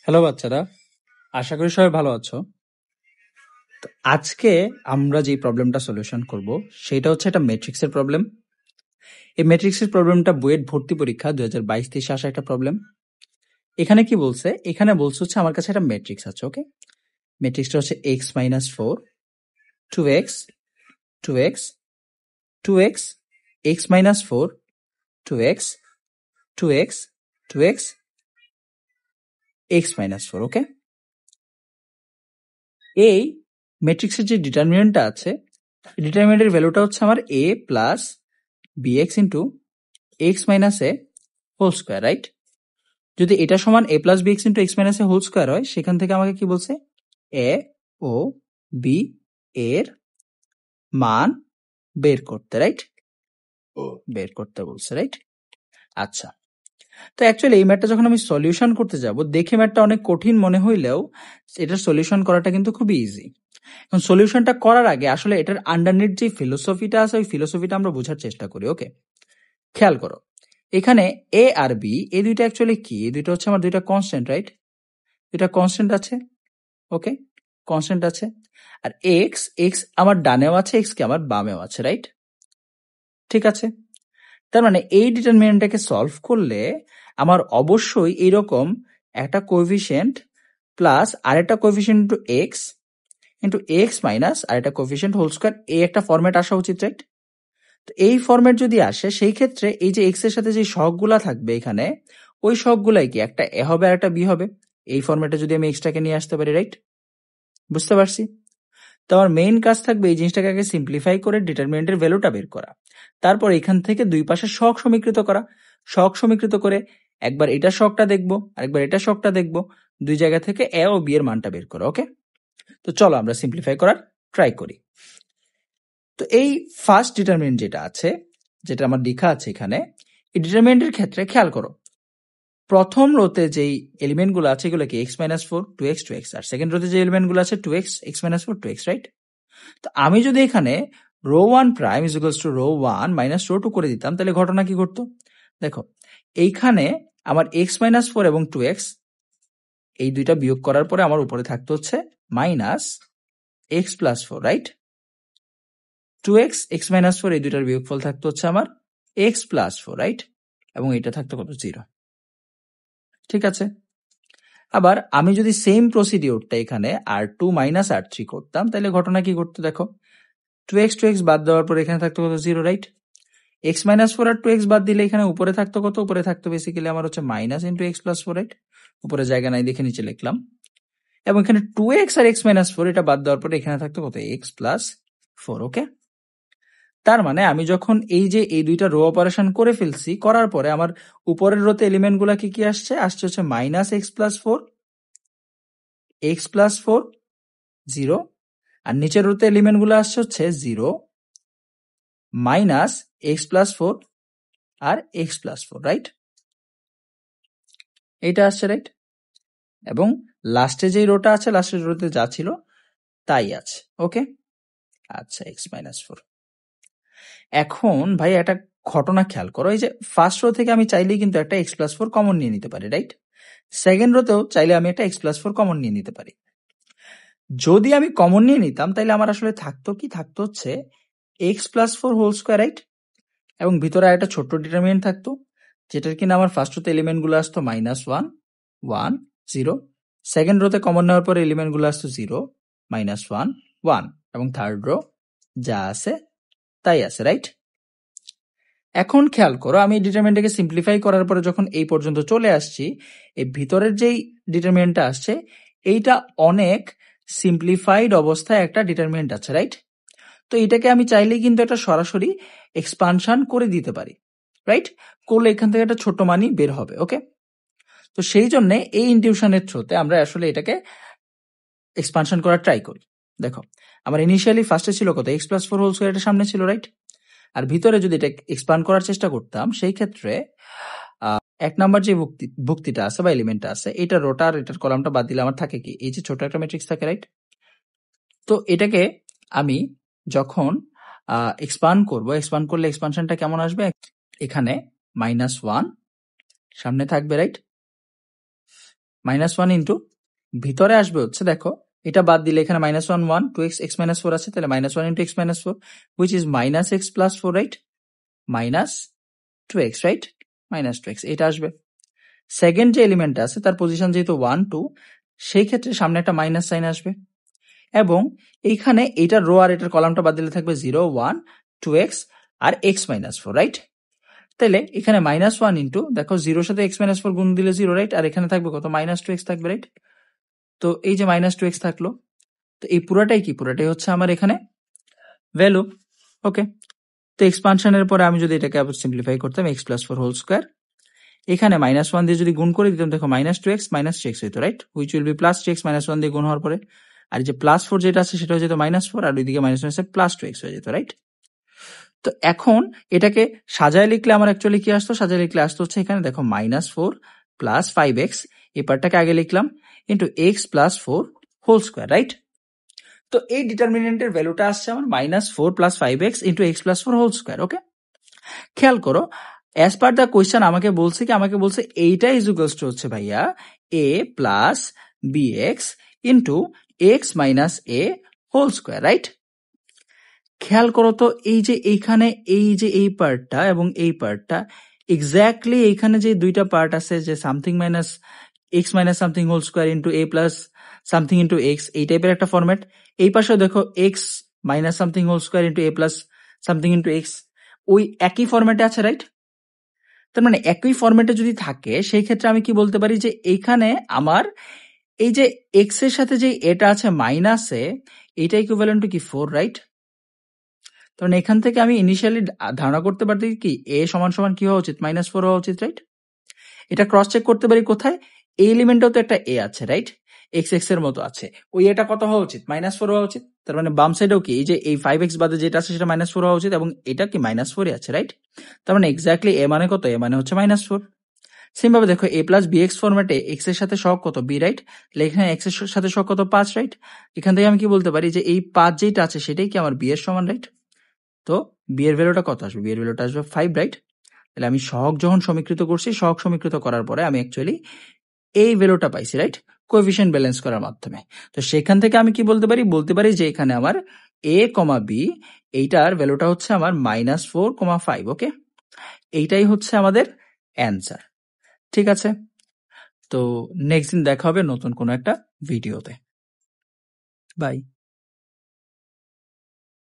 Hello বাচ্চারা, আশা করি সবাই ভালো আছো। তো আজকে আমরা যে প্রবলেমটা সলিউশন করব সেটা হচ্ছে একটা ম্যাট্রিক্সের প্রবলেম। এই ম্যাট্রিক্সের প্রবলেমটা বুয়েট ভর্তি পরীক্ষা 2022-23 আসা একটা প্রবলেম। এখানে কি বলছে? এখানে বলছে হচ্ছে আমার কাছে একটা ম্যাট্রিক্স আছে, ওকে? ম্যাট্রিক্সটা হচ্ছে x-4, 2x, 2x, 2x, x-4, 2x, 2x, 2x, x-4, ওকে? এই ম্যাট্রিক্সের যে ডিটারমিনেন্টটা আছে, ডিটারমিনেন্টের ভ্যালুটা হচ্ছে আমার a plus bx into X minus A whole square, right? যদি এটা সমান a plus bx into X minus A whole square হয়, সেখান থেকে আমাকে কি বলছে? a ও b এর মান বের করতে, রাইট? বের করতে বলছে, রাইট? আচ্ছা, তো অ্যাকচুয়ালি এই ম্যাথটা যখন আমি সলিউশন করতে যাব, দেখে ম্যাথটা অনেক কঠিন মনে হইলেও এটার সলিউশন করাটা কিন্তু খুবই ইজি। এখন সলিউশনটা করার আগে আসলে এটার আন্ডারনিট যে ফিলোসফিটা আছে, ওই ফিলোসফিটা আমরা বোঝার চেষ্টা করি, ওকে? খেয়াল করো, এখানে এ আর বি এই দুইটা অ্যাকচুয়ালি কি? এই দুইটা হচ্ছে আমার দুইটা কনস্ট্যান্ট, রাইট? দুইটা কনস্ট্যান্ট আছে, ওকে? কনস্ট্যান্ট আছে। আর এক্স এক্স আমার ডানেও আছে, এক্স কে আমার বামেও আছে, রাইট? ঠিক আছে, তার মানে এই ডিটারমিনেন্টটাকে সলভ করলে আমার অবশ্যই এইরকম একটা কোএফিসিয়েন্ট প্লাস আরেকটা কোএফিসিয়েন্ট ইন্টু এক্স মাইনাস আরেকটা কোএফিসিয়েন্ট হোল স্কোয়ার, এই একটা ফরম্যাট আসা উচিত, রাইট? তো এই ফরম্যাট যদি আসে, সেই ক্ষেত্রে এই যে এক্স এর সাথে যে সহগগুলা থাকবে এখানে, ওই সহগগুলাই কি একটা এ হবে আর একটা বি হবে। এই ফরম্যাটে যদি আমি এক্সটাকে নিয়ে আসতে পারি, রাইট? বুঝতে পারছি? তো আমার মেইন কাজ থাকবে এই জিনিসটাকে আগে সিম্পলিফাই করে ডিটারমিনেন্টের ভ্যালুটা বের করা, তারপর এখান থেকে দুই পাশে সহগ সমীকৃত করা। সহগ সমীকৃত করে একবার এটা সহগটা দেখবো, আরেকবার এটা সহগটা দেখবো, দুই জায়গা থেকে এ ও বি এর মানটা বের করা, ওকে? তো চলো আমরা সিম্পলিফাই করার ট্রাই করি। তো এই ফার্স্ট ডিটারমিনেন্ট যেটা আছে, যেটা আমার লেখা আছে এখানে, এই ডিটারমিনেন্টের ক্ষেত্রে খেয়াল করো, প্রথম রোতে যেই এলিমেন্ট গুলো আছে এগুলো কি x-4, 2x, 2x, আর সেকেন্ড রোতে যে এলিমেন্ট গুলো আছে 2x, x-4, 2x, রাইট? তো আমি যদি এখানে row 1 prime is equals to row 1 minus row 2 করে দিতাম, তাহলে ঘটনা কি ঘটতো? দেখো, এইখানে আমার x-4 এবং 2x এই দুইটা বিয়োগ করার পরে আমার উপরে থাকতো হচ্ছে minus x+4, right? 2x, x-4 এই দুইটার বিয়োগফল থাকতো হচ্ছে আমার x+4, রাইট? এবং এটা থাকতো কত? 0। ঠিক আছে, আবার আমি যদি সেম প্রসিডিওরটা এখানে r2 মাইনাস r3 করতাম, তাহলে ঘটনা কি ঘটতো? দেখো, 2x বাদ দেওয়ার পর এখানে থাকতো কত? 0, রাইট? x-4 আর 2x বাদ দিলে এখানে উপরে থাকতো কত? উপরে থাকতো বেসিক্যালি আমার হচ্ছে মাইনাস ইন্টু x+4, রাইট? উপরে জায়গা নাই দেখে নিচে লিখলাম। এবং এখানে 2x আর x-4 এটা বাদ দেওয়ার পরে এখানে থাকতো কত? x+4, ওকে? তার মানে আমি যখন এই যে এই দুইটা রো অপারেশন করে ফেলছি, করার পরে আমার উপরের রোতে এলিমেন্ট গুলা কি কি আসছে? আসছে হচ্ছে মাইনাস x+4, x+4, 0, আর নিচের রোতে এলিমেন্ট গুলো আসছে হচ্ছে 0, মাইনাস x+4 আর x+4, রাইট? এইটা আসছে, রাইট? এবং লাস্টে যেই রোটা আছে, লাস্টের রোতে যা ছিল তাই আছে, ওকে? আচ্ছা, x-4। এখন ভাই একটা ঘটনা খেয়াল করো, এই যে ফার্স্ট রো থেকে আমি চাইলেই কিন্তু একটা x+4 কমন নিয়ে নিতে পারি, রাইট? সেকেন্ড রোতেও চাইলে আমি একটা x+4 কমন নিয়ে নিতে পারি। যদি আমি কমন নিয়ে নিতাম, তাহলে আমার আসলে থাকতো কি? থাকতো হচ্ছে x+4 হোল স্কোয়ার, রাইট? এবং ভিতরে একটা ছোট্ট ডিটারমিনেন্ট থাকতো, যেটার কিনা আমার ফার্স্ট রোতে এলিমেন্ট গুলো আসতো -1, 1, 0, সেকেন্ড রোতে কমন নেওয়ার পরে এলিমেন্ট গুলো আসতো 0, -1, 1, এবং থার্ড রো যা আছে তাই আছে, রাইট? এখন খেয়াল করো, আমি ডিটারমিনেন্টটাকে সিম্পলিফাই করার পরে যখন এই পর্যন্ত চলে আসছি, এই ভিতরের যেই ডিটারমিনেন্টটা আসছে এইটা অনেক সিম্পলিফাইড অবস্থায় একটা ডিটারমিনেন্ট আছে, রাইট? তো এটাকে আমি চাইলেই কিন্তু একটা সরাসরি এক্সপানশন করে দিতে পারি, রাইট? করলে এখান থেকে একটা ছোট মানই বের হবে, ওকে? তো সেই জন্য এই ইনটিউশনের থ্রুতে আমরা আসলে এটাকে এক্সপানশন করার ট্রাই করি। দেখো, আমার ইনিশিয়ালি ফার্স্টে ছিল কত? x+4 হোল স্কয়ার, এটা সামনে ছিল, রাইট? আর ভিতরে যদি এটা এক্সপান্ড করার চেষ্টা করতাম, সেই ক্ষেত্রে এক নাম্বার যে ভুক্তিটা আছে বা এলিমেন্টটা আছে, এটা রোটার এটার কলামটা বাদ দিলে আমার থাকে কি? এই যে ছোট একটা ম্যাট্রিক্স থাকে, রাইট? তো এটাকে আমি যখন এক্সপান্ড করব, এক্সপান্ড করলে এক্সপানশনটা কেমন আসবে? এখানে -1 সামনে থাকবে, রাইট? -1 ইন্টু ভিতরে আসবে হচ্ছে দেখো এটা বাদ দিলে এখানে -1 1 2x x minus 4 আছে তাহলে -1 into x minus 4 which is -x plus 4 right -2x right -2x এটা আসবে। সেকেন্ড যে এলিমেন্ট আছে তার পজিশন যেহেতু 1 2 সেই ক্ষেত্রে সামনে একটা মাইনাস সাইন আসবে এবং এইখানে এটার রো আর এটার কলামটা বাদ দিলে থাকবে 0 1 2x আর x minus 4 রাইট। তাহলে এখানে -1 ইন্টু দেখো 0 সাথে x minus 4 গুণ দিলে 0 রাইট আর এখানে থাকবে কত -2x থাকবে রাইট। তো এই যে -2x থাকলো তো এই পুরাটাই কি পুরাটাই হচ্ছে আমার এখানে ভ্যালু ওকে। তো এক্সপানশনের পরে আমি যদি এটাকে আবার সিম্পলিফাই করতাম x plus 4 হোল স্কয়ার এখানে -1 দিয়ে যদি গুণ করে দিতাম দেখো -2x -3x হইতো right which will be +3x -1 দিয়ে গুণ হওয়ার পরে আর যে +4 যেটা আছে সেটা হয়ে যেত -4 আর ওইদিকে -2 হয়ে যেত রাইট। তো এখন এটাকে সাজায় লিখলে আমার অ্যাকচুয়ালি কি আসতো সাজায় লিখলে আসতো হচ্ছে এখানে দেখো -4 + 5x এই পার্টটাকে আগে লিখলাম into x + 4 whole square right. তো এই ডিটারমিনেন্টের ভ্যালুটা আসছে আমার -4 + 5x into x + 4 whole square okay. খেয়াল করো অ্যাজ পার দ্য কোয়েশ্চেন আমাকে বলছে এইটা ইজ ইকুয়ালস টু হচ্ছে ভাইয়া a plus bx into x minus a whole square right. খেয়াল করো তো এই যে এইখানে এই যে এই পার্টটা এবং এই পার্টটা এক্স্যাক্টলি এইখানে যে দুইটা পার্ট আছে যে something minus x minus something whole square into a plus something into x এই টাইপের একটা ফরম্যাট। এই পাশেও দেখো x minus something whole square into a plus something into x ওই একই ফরম্যাটে আছে রাইট। তার মানে একই ফরম্যাটে যদি থাকে সেই ক্ষেত্রে আমি কি বলতে পারি যে এইখানে আমার এই যে x এর সাথে যে এটা আছে মাইনাসে এটা ইকুইভ্যালেন্ট টু কি 4 রাইট। কারণ এখান থেকে আমি ইনিশিয়ালি ধারণা করতে পারছি কি a সমান সমান কি হওয়া উচিত -4 হওয়া উচিত রাইট। এটা ক্রস চেক করতে পারি কোথায় এই এলিমেন্টেও তো একটা a আছে রাইট x x এর মতো আছে ওই এটা কত হওয়া উচিত -4 হওয়া উচিত। তার মানে বাম সাইডেও কি এই যে এই 5x বাদে যেটা আছে সেটা -4 হওয়া উচিত এবং এটা কি -4 আছে রাইট। তার মানে এক্স্যাক্টলি a মানে কত a মানে হচ্ছে -4। সেম ভাবে দেখো a প্লাস bx ফরম্যাটে x এর সাথে সহগ কত b রাইট তাহলে এখানে x এর সাথে সহগ কত 5 রাইট। এখান থেকে আমি কি বলতে পারি যে এই 5 যেটা আছে সেটাই কি আমার b এর সমান রাইট। তো b এর ভ্যালুটা কত আসবে b এর ভ্যালুটা আসবে 5 রাইট। তাহলে আমি সহগ যখন সমীকৃত করছি সহগ সমীকৃত করার পরে আমি অ্যাকচুয়ালি এই ভ্যালুটা পাইছি রাইট কোএফিশিয়েন্ট ব্যালেন্স করার মাধ্যমে। তো সেখান থেকে আমি কি বলতে পারি যে এখানে আমার a, b এইটার ভ্যালুটা হচ্ছে আমার -4, 5 ওকে। এইটাই হচ্ছে আমাদের অ্যান্সার ঠিক আছে। তো নেক্সট দিন দেখা হবে নতুন কোনো একটা ভিডিওতে। বাই।